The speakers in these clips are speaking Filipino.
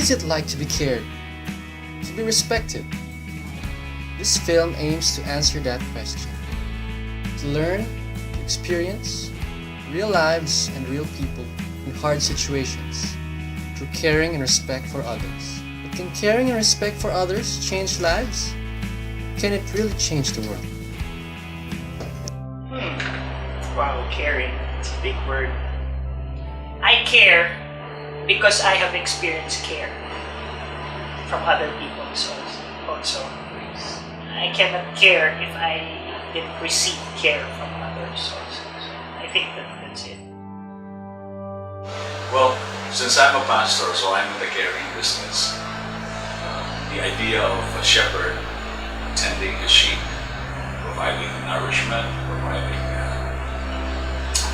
is it like to be cared, to be respected? This film aims to answer that question, to learn, to experience real lives and real people in hard situations through caring and respect for others. But can caring and respect for others change lives? Can it really change the world? Wow, caring. It's a big word. I care because I have experienced care from other people also. I cannot care if I didn't receive care from others also. So I think that's it. Well, since I'm a pastor, so I'm in the caring business. The idea of a shepherd tending his sheep, providing nourishment, providing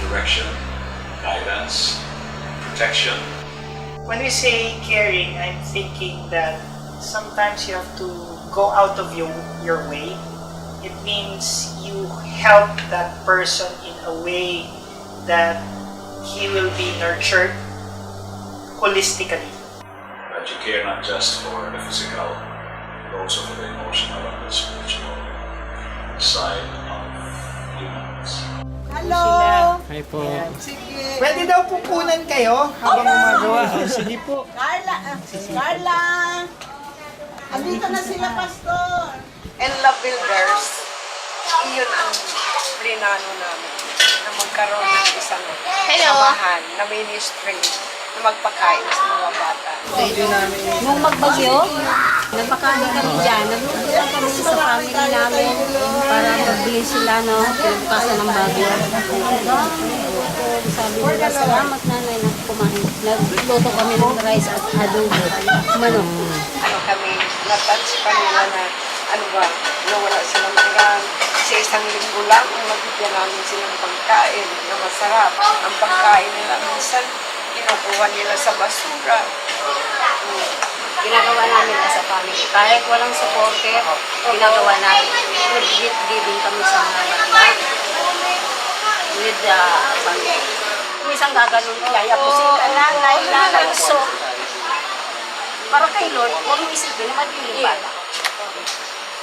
direction, guidance, protection. When we say caring, I'm thinking that sometimes you have to go out of your way. It means you help that person in a way that he will be nurtured holistically. That you care not just for the physical, but also for the emotional and the spiritual side of humans. Hello! Hi po. Sige. Pwede daw pupunan kayo habang gumagawa. Sige po. Carla! Andito na sila, Pastor! And love builders, iyon ang plinano namin na magkaroon ng isang samahan na ministry na magpakain sa mga bata. Nung magbagyo, nagpakain kami dyan. Nagluto lang kami sa family namin para magbili sila, no? Pinagpasan ng bagyo. Sabi nila, salamat nanay na kumain. Nagluto kami ng rice at adobo. Manok. Ano kami, natouch pa nila na ano ba, nawala sila mga sa isang linggo lang, mabigyan namin silang pagkain na masarap. Ang pagkain nila minsan, kinukuha nila sa basura. Ginagawa namin as a family. Kahit walang supporter, ginagawa namin. With gift giving kami sa mga bata. With family. Minsan gaganon, kaya po sila, nanay, so, para kay Lord, huwag mo isipin na madiling bata.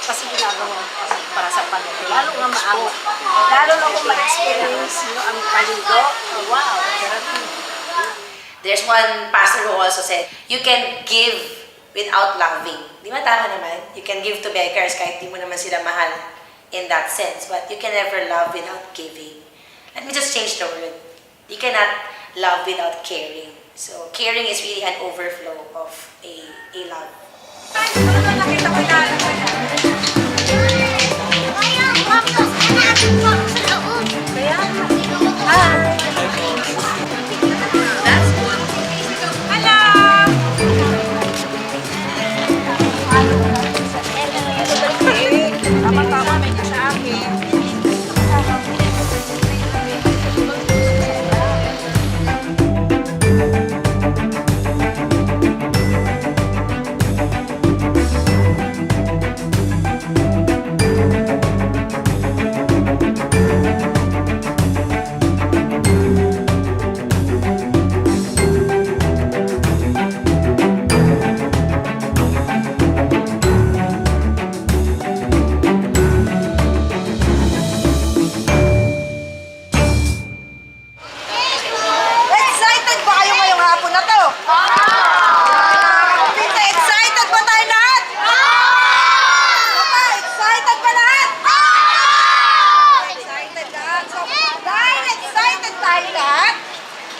Kasi ginagawa para sa pamilya. Lalo nga maangot. Lalo na kung ma-experience nyo ang paligo. Wow, therapy. There's one pastor who also said, you can give without loving. Di ba tama naman? You can give to beggars kahit di mo naman sila mahal in that sense. But you can never love without giving. Let me just change the word. You cannot love without caring. So caring is really an overflow of a love. Tama-tama, may ka sa akin.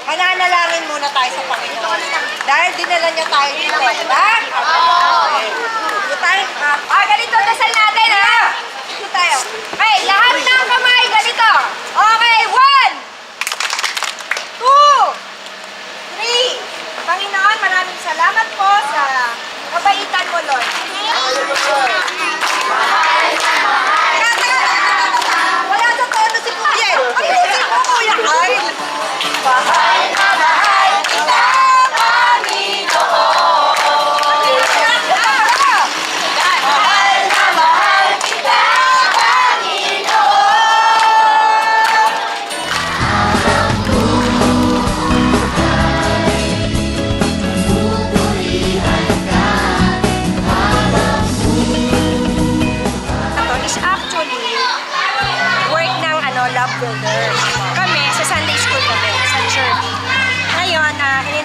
Mananalangin muna tayo sa Panginoon. Dahil dinala niya tayo dito. Diba? Ganito, dasal natin, ha? Dito tayo. Okay, lahat ng kamay, ganito. Okay, 1, 2, 3. Panginoon, maraming salamat po sa kabaitan mo, Lord. Wala sa tono si Kuya. Ayusin mo, Kuya Kyle. Mahal na mahal kita, Panginoon. Mahal na mahal kita, Panginoon.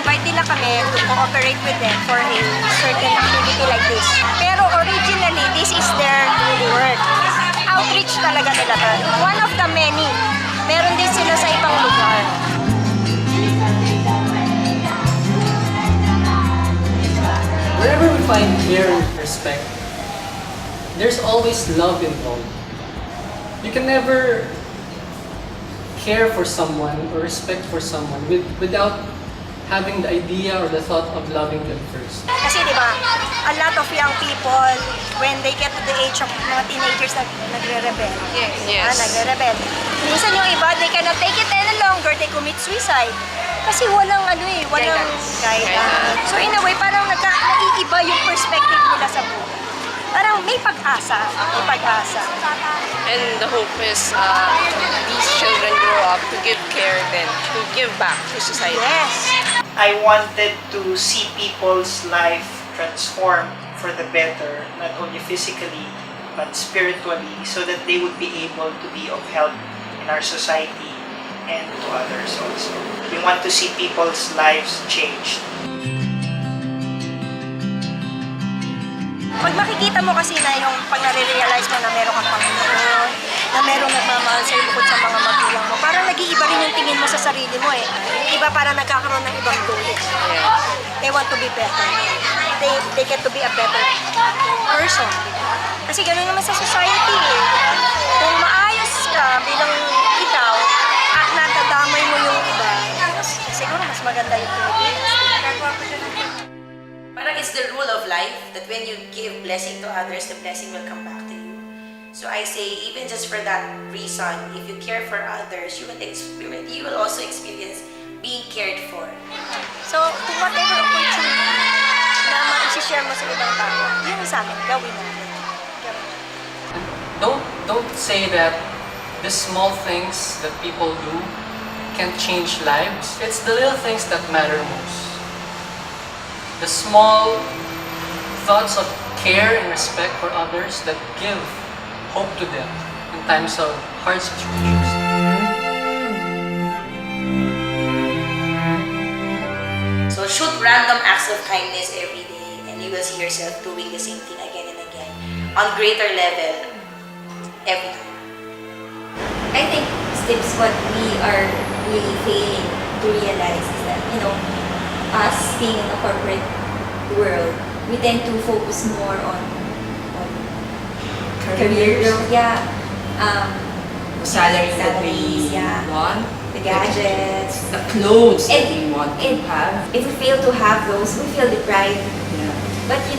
in-invite nila kami to cooperate with them for a certain activity like this. Pero originally, this is their work. Outreach talaga nila to. One of the many. Meron din sila sa ibang lugar. Wherever we find care and respect, there's always love involved. You can never care for someone or respect for someone without having the idea or the thought of loving them first. Kasi di ba, a lot of young people, when they get to the age of mga teenagers, nagre-rebel. Yes. Nagre-rebel. Minsan yung iba, they cannot take it any longer, they commit suicide. Kasi walang walang guidance. So in a way, parang naiiba yung perspective nila sa buhay. Parang may pag-asa. And the hope is these children grow up to give care then to give back to society. Yes. I wanted to see people's life transform for the better, not only physically, but spiritually, so that they would be able to be of help in our society and to others also. We want to see people's lives changed. Pag makikita mo kasi na yung pag nare-realize mo na meron kang Panginoon, na merong nagmamahal sa'yo bukod sa mga magulang mo, parang nag-iiba rin yung tingin mo sa sarili mo eh. Iba parang nagkakaroon ng ibang goals. They want to be better. They get to be a better person. Kasi gano'n naman sa society eh. Kung maayos ka bilang ikaw at natadamay mo yung iba, siguro mas maganda yung Pilipinas. Parang it's the rule of life that when you give blessing to others, the blessing will come back to you. So I say, even just for that reason, if you care for others, you will also experience being cared for. So, kung whatever opportunity na ma-share mo sa ibang tao, yun sa amin, gawin natin. Don't say that the small things that people do can change lives. It's the little things that matter most. The small thoughts of care and respect for others that give hope to them in times of hard situations. So shoot random acts of kindness every day and you will see yourself doing the same thing again and again on greater level every time. I think Stips, what we are really failing to realize is that, us being in the corporate world, we tend to focus more on career growth, Salary that salaries, we want, the gadgets, the clothes that And- we want to and have. if we fail to have those, we feel deprived. Yeah. But we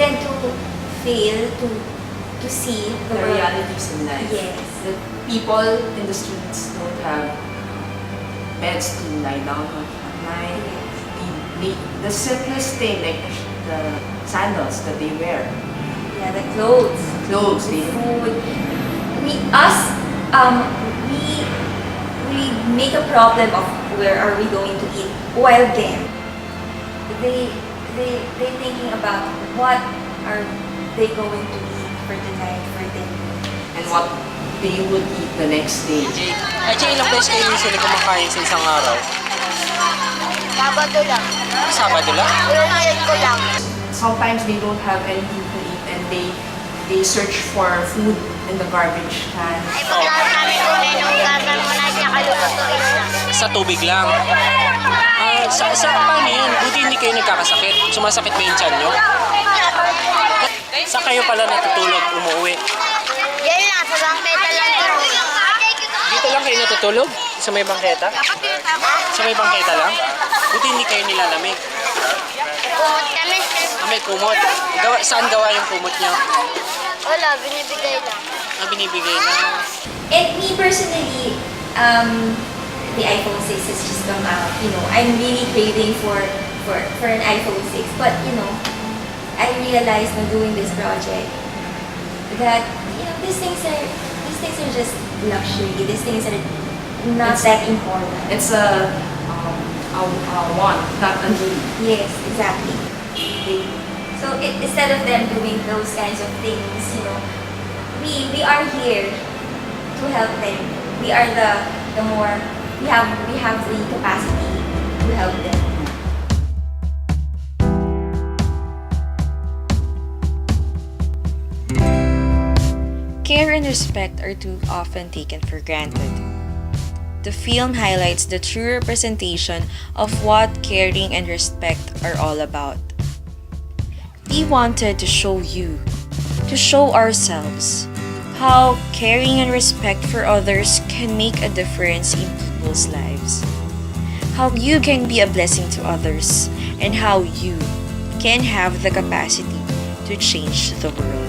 tend to fail to see The the world. realities in life. Yes. The people in the streets don't have beds to lie down on at night. The simplest thing, like the sandals that they wear, Yeah, the clothes, clothes, they food. We make a problem of where are we going to eat, while they thinking about what are they going to eat for tonight, for dinner. and what they would eat the next day. Ilang beses kayo usually kumakain sa isang araw? Sabado lang. Sabado lang? Weekend ko lang. Sometimes they don't have anything to eat and they search for food in the garbage can. Ay, paglalas namin ulit nung gagan mo na siya kalulutuin lang. Sa tubig lang. Sa paano yun? Buti hindi kayo nagkakasakit. Sumasakit ba yung tiyan nyo? Saan kayo pala natutulog, umuwi? Yan lang, sa bangketa lang tulog. Dito lang kayo natutulog? Sa may bangketa? Sa may bangketa lang? Buti hindi kayo nilalamig. Kumot kami. May kumot. Saan gawa yung kumot nyo? Wala, binibigay lang. Binibigay na. And me personally, the iPhone 6 has just come out. I'm really craving for an iPhone 6. But I realized when doing this project that these things are just luxury. These things are not that important. It's a want, not a need. Yes, exactly. So instead of them doing those kinds of things, we are here to help them. We are we have the capacity and respect are too often taken for granted. The film highlights the true representation of what caring and respect are all about. We wanted to show you, to show ourselves, how caring and respect for others can make a difference in people's lives. How you can be a blessing to others, and how you can have the capacity to change the world.